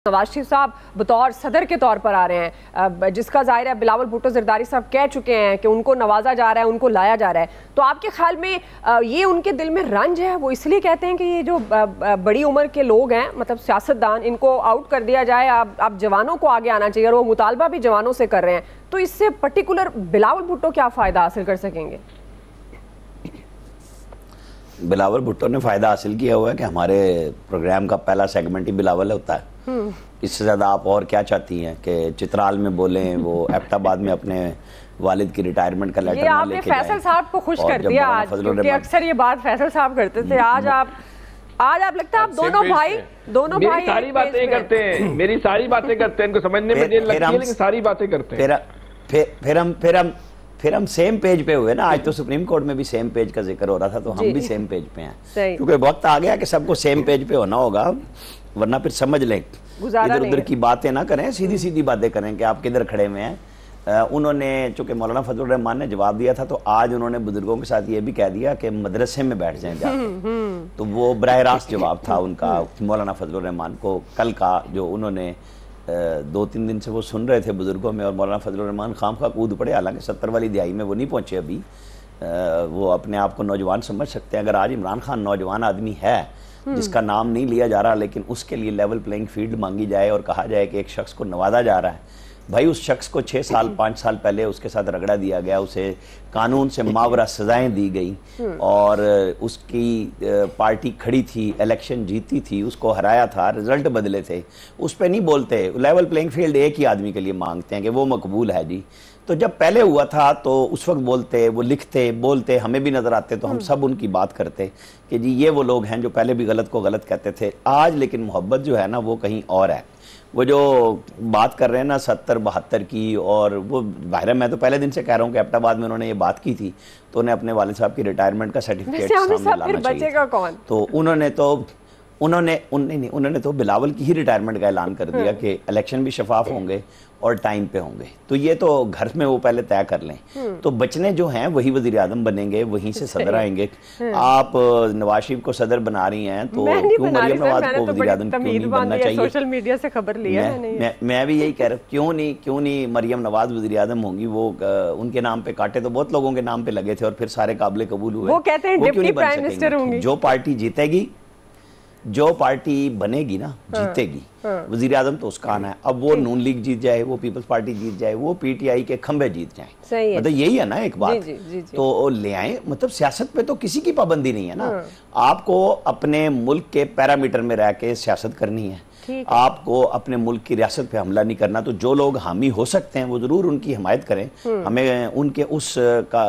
नवाज शरीफ साहब बतौर सदर के तौर पर आ रहे हैं, जिसका जाहिर है बिलावल भुट्टो जरदारी साहब कह चुके हैं कि उनको नवाजा जा रहा है, उनको लाया जा रहा है। तो आपके ख्याल में ये उनके दिल में रंज है, वो इसलिए कहते हैं कि ये जो बड़ी उम्र के लोग हैं, मतलब सियासतदान, इनको आउट कर दिया जाए, आप जवानों को आगे आना चाहिए, और वो मुतालबा भी जवानों से कर रहे हैं। तो इससे पर्टिकुलर बिलावल भुट्टो क्या फ़ायदा हासिल कर सकेंगे? बिलावल भुट्टो ने फ़ायदा हासिल किया हुआ है कि हमारे प्रोग्राम का पहला सेगमेंट ही बिलावल होता है। इससे ज़्यादा आप और क्या चाहती हैं कि चित्राल में बोलें, वो एबटाबाद में अपने वालिद की रिटायरमेंट का लेटर ना लेके जाएं। फैसल साहब को खुश कर दिया आज, क्योंकि अक्सर ये बात फैसल साहब करते थे। आज आप लगता है आप दोनों भाई सारी बातें करते हैं, मेरी सारी बातें करते हैं, इनको समझने में देर लगती है लेकिन सारी बातें करते हैं। फिर हम सेम पेज पे हुए ना। आज तो सुप्रीम कोर्ट में भी सेम पेज का जिक्र हो रहा था, तो हम भी सेम पेज पे हैं, क्योंकि वक्त आ गया कि सबको सेम पेज पे होना होगा, वरना फिर समझ लें, इधर उधर की बातें ना करें, सीधी सीधी बातें करें कि आप किधर खड़े हुए हैं। उन्होंने, चूंकि मौलाना फजलुर रहमान ने जवाब दिया था, तो आज उन्होंने बुजुर्गों के साथ ये भी कह दिया कि मदरसे में बैठ जाएं जाके। तो वो बराह रास्त जवाब था उनका मौलाना फजलुर रहमान को कल का, जो उन्होंने 2-3 दिन से वो सुन रहे थे बुजुर्गों में, और मौलाना फजलुर रहमान खामखा कूद पड़े। हालांकि 70 वाली दिहाई में वो नहीं पहुंचे अभी, वो अपने आप को नौजवान समझ सकते हैं। अगर आज इमरान खान नौजवान आदमी है जिसका नाम नहीं लिया जा रहा, लेकिन उसके लिए लेवल प्लेइंग फील्ड मांगी जाए और कहा जाए कि एक शख्स को नवाजा जा रहा है, भाई उस शख्स को 6 साल 5 साल पहले उसके साथ रगड़ा दिया गया, उसे कानून से मावरा सजाएं दी गई, और उसकी पार्टी खड़ी थी, इलेक्शन जीती थी, उसको हराया था, रिजल्ट बदले थे, उस पर नहीं बोलते। लेवल प्लेइंग फील्ड एक ही आदमी के लिए मांगते हैं कि वो मकबूल है जी। तो जब पहले हुआ था तो उस वक्त बोलते, वो लिखते, बोलते, हमें भी नज़र आते, तो हम सब उनकी बात करते कि जी ये वो लोग हैं जो पहले भी गलत को गलत कहते थे। आज लेकिन मोहब्बत जो है ना वो कहीं और है। वो जो बात कर रहे हैं ना 70-72 की, और वो बाहर, मैं तो पहले दिन से कह रहा हूँ कि एबटाबाद में उन्होंने ये बात की थी, तो उन्हें अपने वालिद साहब की रिटायरमेंट का सर्टिफिकेट सामने लाना चाहिए। कौन? तो उन्होंने तो बिलावल की ही रिटायरमेंट का ऐलान कर दिया कि इलेक्शन भी शफाफ होंगे और टाइम पे होंगे। तो ये तो घर में वो पहले तय कर लें। तो बचने जो हैं वही वजीर आजम बनेंगे, वहीं से सदर आएंगे। आप नवाज शरीफ को सदर बना रही हैं, तो क्यों मरियम नवाज को वजीर आजम क्यों नहीं बनना चाहिए? सोशल मीडिया से खबर लिया है। मैं भी यही कह रहा हूँ, क्यों नहीं मरियम नवाज वजीर आजम होंगी? वो उनके नाम पे काटे तो बहुत लोगों के नाम पे लगे थे, और फिर सारे काबिल कबूल हुए। वो कहते हैं डिप्टी प्राइम मिनिस्टर होंगी। जो पार्टी जीतेगी, जो पार्टी बनेगी ना, जीतेगी, वजीर आजम तो उसका आना है। अब वो नून लीग जीत जाए, वो पीपल्स पार्टी जीत जाए, वो पीटीआई के खंबे जीत जाए, मतलब यही है ना एक बात। जी। तो ले आए, मतलब सियासत पे तो किसी की पाबंदी नहीं है ना। आपको अपने मुल्क के पैरामीटर में रह के सियासत करनी है, आपको अपने मुल्क की रियासत पे हमला नहीं करना। तो जो लोग हामी हो सकते हैं वो जरूर उनकी हिमायत करें, हमें उनके उस का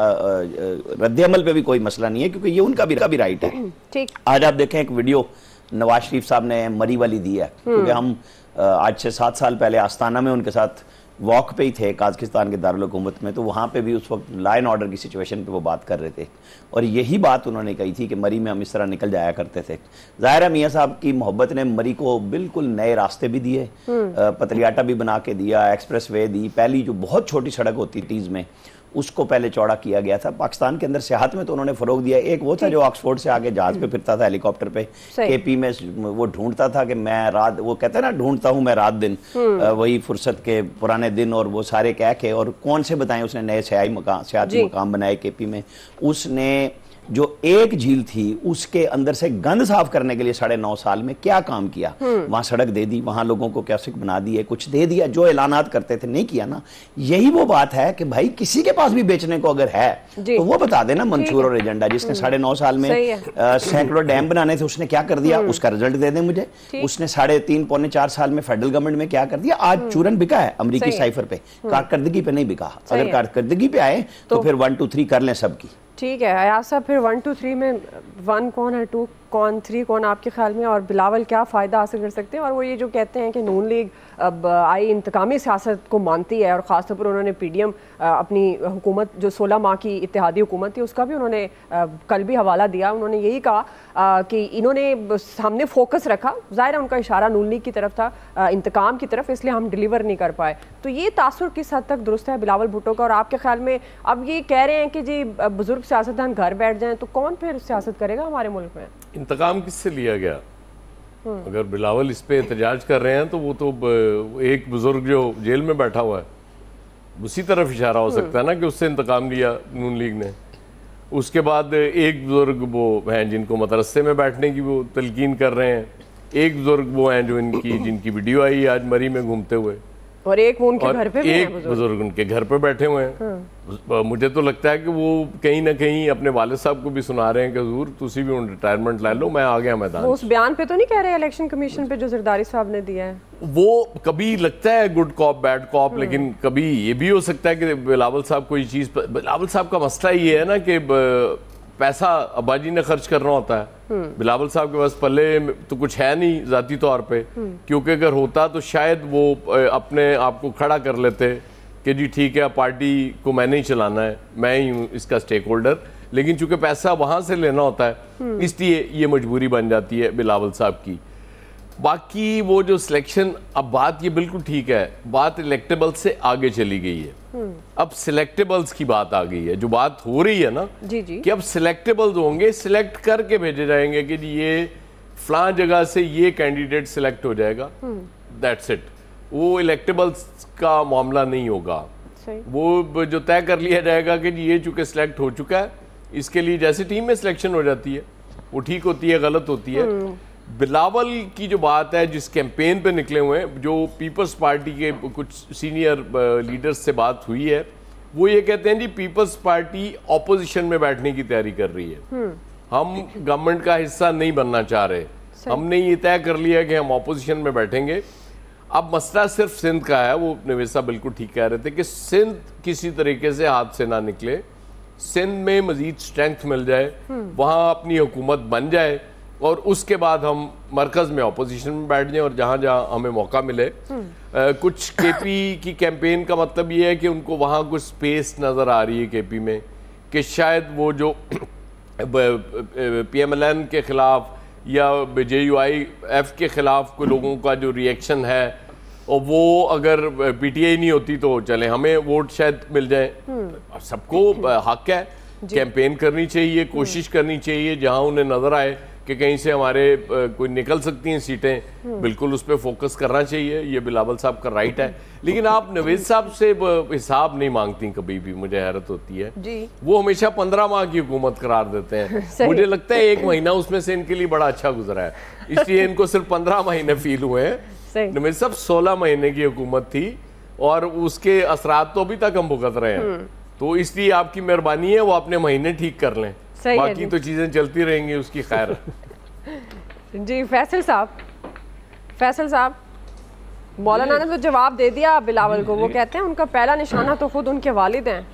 रद्द-ए-अमल पे भी कोई मसला नहीं है, क्योंकि ये उनका भी राइट है। आज आप देखें एक वीडियो नवाज शरीफ साहब ने मरी वाली दी है, क्योंकि हम आज से 7 साल पहले आस्ताना में उनके साथ वॉक पे ही थे, काज़किस्तान के दारुल हुकूमत में। तो वहाँ पे भी उस वक्त लॉ एंड ऑर्डर की सिचुएशन पे वो बात कर रहे थे, और यही बात उन्होंने कही थी कि मरी में हम इस तरह निकल जाया करते थे। ज़ाहिर है मियाँ साहब की मोहब्बत ने मरी को बिल्कुल नए रास्ते भी दिए, पतरियाटा भी बना के दिया, एक्सप्रेस वे दी। पहली जो बहुत छोटी सड़क होती टीज़ में, उसको पहले चौड़ा किया गया था। पाकिस्तान के अंदर सियाहत में तो उन्होंने फ़रोग दिया। एक वो था जो ऑक्सफोर्ड से आगे जहाज पे फिरता था, हेलीकॉप्टर पे, केपी में वो ढूंढता था कि मैं रात, वो कहते हैं ना, ढूंढता हूँ मैं रात दिन, वही फुर्सत के पुराने दिन, और वो सारे कह के, और कौन से बताएं उसने नए सियासी मकाम बनाए केपी में। उसने जो एक झील थी उसके अंदर से गंद साफ करने के लिए 9.5 साल में क्या काम किया। वहां सड़क दे दी, वहां लोगों को कैसे बना दिए, कुछ दे दिया, जो ऐलानात करते थे नहीं किया ना। यही वो बात है कि भाई किसी के पास भी बेचने को अगर है तो वो बता देना मंशूर और एजेंडा। जिसने 9.5 साल में सैकड़ों डैम बनाने थे, उसने क्या कर दिया, उसका रिजल्ट दे दें मुझे। उसने 3.5 पौने 4 साल में फेडरल गवर्नमेंट में क्या कर दिया। आज चूरन बिका है अमरीकी साइफर पे, कारकर्दगी पे नहीं बिका। अगर कारकर्दगी पे आए तो फिर 1 2 3 कर लें सबकी। ठीक है अयाज साहब, फिर 1 2 3 में 1 कौन है, 2 कौन, 3 कौन आपके ख्याल में, और बिलावल क्या फ़ायदा हासिल कर सकते हैं? और वो ये जो कहते हैं कि नून लीग अब आई इंतकामी सियासत को मानती है, और ख़ासतौर पर उन्होंने पीडीएम अपनी हुकूमत जो 16 माह की इत्तेहादी हुकूमत थी उसका भी उन्होंने कल भी हवाला दिया। उन्होंने यही कहा कि इन्होंने सामने फोकस रखा, ज़ाहिर है उनका इशारा नून लीग की तरफ था, इंतकाम की तरफ, इसलिए हम डिलीवर नहीं कर पाए। तो ये तासुर किस हद तक दुरुस्त है बिलावल भुट्टो का? और आपके ख्याल में अब ये कह रहे हैं कि जी बुजुर्ग सियासतदान घर बैठ जाएं, तो कौन फिर सियासत करेगा हमारे मुल्क में? इंतकाम किससे लिया गया? अगर बिलावल इस पे एहतजाज कर रहे हैं तो वो तो एक बुजुर्ग जो जेल में बैठा हुआ है उसी तरफ इशारा हो सकता है ना कि उससे इंतकाम लिया नून लीग ने। उसके बाद एक बुजुर्ग वो हैं जिनको मदरसे में बैठने की वो तलकीन कर रहे हैं, एक बुजुर्ग वो हैं जो जिनकी वीडियो आई आज मरी में घूमते हुए, और एक वो उनके घर पे भी एक बुजुर्ग उनके घर पे बैठे हुए हैं। मुझे तो लगता है कि वो कहीं ना कहीं अपने वालिद साहब को भी सुना रहे हैं कि हुजूर तुसी भी रिटायरमेंट ला लो, मैं आ गया मैदान। वो उस बयान पे तो नहीं कह रहे इलेक्शन कमीशन पे जो जरदारी साहब ने दिया है? वो कभी लगता है गुड कॉप बैड कॉप, लेकिन कभी ये भी हो सकता है कि बिलावल साहब कोई चीज़, बिलावल साहब का मसला ये है ना कि पैसा अब्बाजी ने खर्च करना होता है। बिलावल साहब के पास पल्ले तो कुछ है नहीं ज़ाती तौर पे, क्योंकि अगर होता तो शायद वो अपने आप को खड़ा कर लेते कि जी ठीक है पार्टी को मैंने ही चलाना है, मैं ही हूँ इसका स्टेक होल्डर, लेकिन चूंकि पैसा वहाँ से लेना होता है इसलिए ये मजबूरी बन जाती है बिलावल साहब की। बाकी वो जो सिलेक्शन, अब बात ये बिल्कुल ठीक है, बात इलेक्टेबल से आगे चली गई है, अब सिलेक्टेबल्स की बात आ गई है। जो बात हो रही है ना जी जी, कि अब सिलेक्टेबल्स होंगे, सिलेक्ट करके भेजे जाएंगे कि ये फलां जगह से ये कैंडिडेट सिलेक्ट हो जाएगा, दैट्स इट। वो इलेक्टेबल्स का मामला नहीं होगा, वो जो तय कर लिया जाएगा कि ये चूंकि सिलेक्ट हो चुका है, इसके लिए जैसे टीम में सिलेक्शन हो जाती है वो ठीक होती है, गलत होती है। बिलावल की जो बात है, जिस कैंपेन पे निकले हुए हैं, जो पीपल्स पार्टी के कुछ सीनियर लीडर्स से बात हुई है, वो ये कहते हैं जी पीपल्स पार्टी ऑपोजिशन में बैठने की तैयारी कर रही है, हम गवर्नमेंट का हिस्सा नहीं बनना चाह रहे, हमने ये तय कर लिया कि हम ऑपोजिशन में बैठेंगे। अब मसला सिर्फ सिंध का है, वो नवेद साहब बिल्कुल ठीक कह रहे थे कि सिंध किसी तरीके से हाथ से ना निकले, सिंध में मजीद स्ट्रेंथ मिल जाए, वहाँ अपनी हुकूमत बन जाए और उसके बाद हम मरकज़ में ऑपोजिशन में बैठ जाएं और जहाँ जहाँ हमें मौका मिले। कुछ केपी की कैंपेन का मतलब ये है कि उनको वहाँ कुछ स्पेस नज़र आ रही है केपी में कि शायद वो जो PMLN के ख़िलाफ़ या JUIF के ख़िलाफ़ कोई लोगों का जो रिएक्शन है, और वो अगर PTI नहीं होती तो चले हमें वोट शायद मिल जाए। सबको हक है, कैंपेन करनी चाहिए, कोशिश करनी चाहिए, जहाँ उन्हें नज़र आए कि कहीं से हमारे कोई निकल सकती हैं सीटें, बिल्कुल उस पर फोकस करना चाहिए, ये बिलावल साहब का राइट है। लेकिन आप नवेद साहब से हिसाब नहीं मांगती कभी भी, मुझे हैरत होती है जी। वो हमेशा 15 माह की हुकूमत करार देते हैं मुझे लगता है 1 महीना उसमें से इनके लिए बड़ा अच्छा गुजरा है, इसलिए इनको सिर्फ 15 महीने फील हुए हैं। नवेद साहब 16 महीने की हुकूमत थी और उसके असरात तो अभी तक हम भुगत रहे हैं, तो इसलिए आपकी मेहरबानी है वो अपने महीने ठीक कर लें, बाकी तो चीजें चलती रहेंगी, उसकी खैर। जी फैसल साहब, मौलाना ने तो जवाब दे दिया बिलावल को, वो कहते हैं उनका पहला निशाना तो खुद उनके वालिद हैं।